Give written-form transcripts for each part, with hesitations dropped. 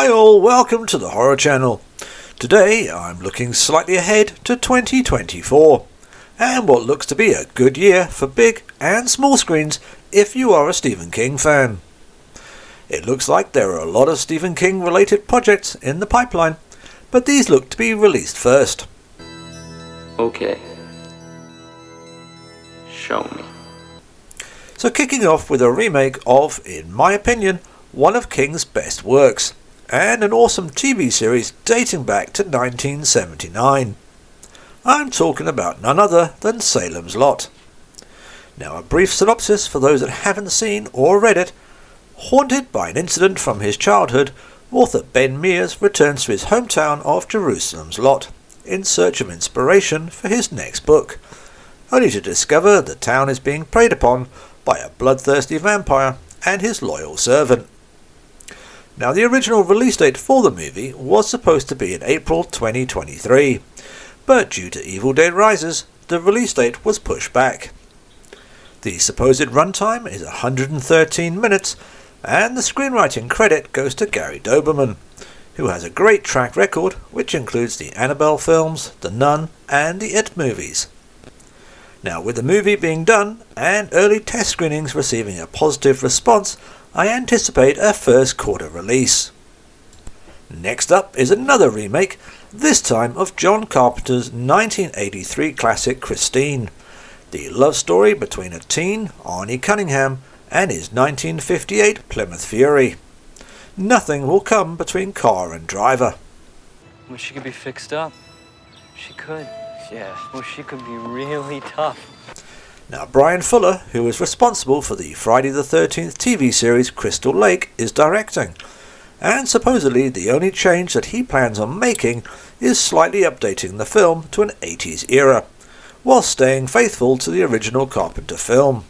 Hi all, welcome to the Horror Channel. Today I'm looking slightly ahead to 2024 and what looks to be a good year for big and small screens if you are a Stephen King fan. It looks like there are a lot of Stephen King related projects in the pipeline, but these look to be released first. Okay. Show me. So kicking off with a remake of, in my opinion, one of King's best works, and an awesome TV series dating back to 1979. I'm talking about none other than Salem's Lot. Now a brief synopsis for those that haven't seen or read it. Haunted by an incident from his childhood, author Ben Mears returns to his hometown of Jerusalem's Lot in search of inspiration for his next book, only to discover the town is being preyed upon by a bloodthirsty vampire and his loyal servant. Now the original release date for the movie was supposed to be in April 2023, but due to Evil Dead Rises, the release date was pushed back. The supposed runtime is 113 minutes, and the screenwriting credit goes to Gary Dauberman, who has a great track record which includes the Annabelle films, The Nun and the It movies. Now with the movie being done and early test screenings receiving a positive response, I anticipate a first quarter release. Next up is another remake, this time of John Carpenter's 1983 classic Christine, the love story between a teen, Arnie Cunningham, and his 1958 Plymouth Fury. Nothing will come between car and driver. Well, she could be fixed up. She could. Yeah. Well, she could be really tough. Now Brian Fuller, who is responsible for the Friday the 13th TV series Crystal Lake, is directing, and supposedly the only change that he plans on making is slightly updating the film to an 80s era, while staying faithful to the original Carpenter film.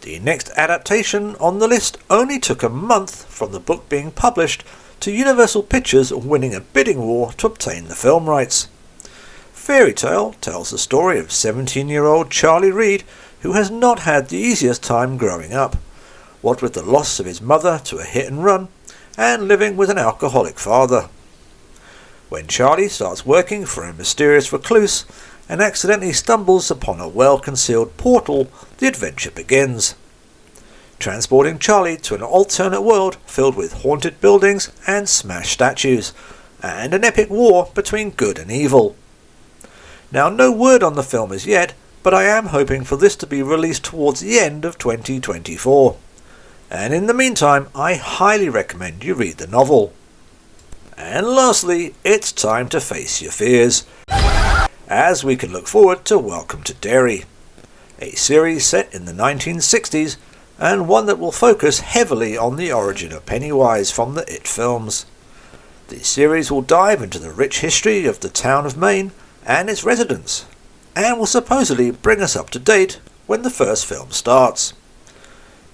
The next adaptation on the list only took a month from the book being published to Universal Pictures winning a bidding war to obtain the film rights. Fairy Tale tells the story of 17-year-old Charlie Reed, who has not had the easiest time growing up, what with the loss of his mother to a hit and run, and living with an alcoholic father. When Charlie starts working for a mysterious recluse, and accidentally stumbles upon a well-concealed portal, the adventure begins, transporting Charlie to an alternate world filled with haunted buildings and smashed statues, and an epic war between good and evil. Now no word on the film as yet, but I am hoping for this to be released towards the end of 2024. And in the meantime, I highly recommend you read the novel. And lastly, it's time to face your fears, as we can look forward to Welcome to Derry, a series set in the 1960s and one that will focus heavily on the origin of Pennywise from the It films. The series will dive into the rich history of the town of Maine and its residents, and will supposedly bring us up to date when the first film starts.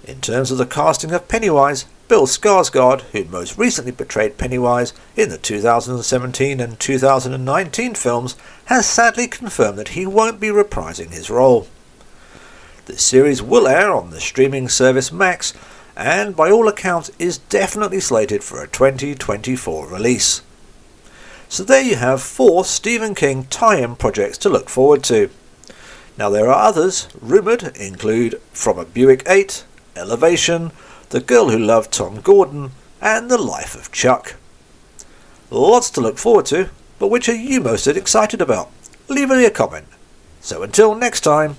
In terms of the casting of Pennywise, Bill Skarsgård, who most recently portrayed Pennywise in the 2017 and 2019 films, has sadly confirmed that he won't be reprising his role. The series will air on the streaming service Max, and by all accounts is definitely slated for a 2024 release. So there you have 4 Stephen King tie-in projects to look forward to. Now there are others rumoured include From a Buick 8, Elevation, The Girl Who Loved Tom Gordon, and The Life of Chuck. Lots to look forward to, but which are you most excited about? Leave me a comment. So until next time,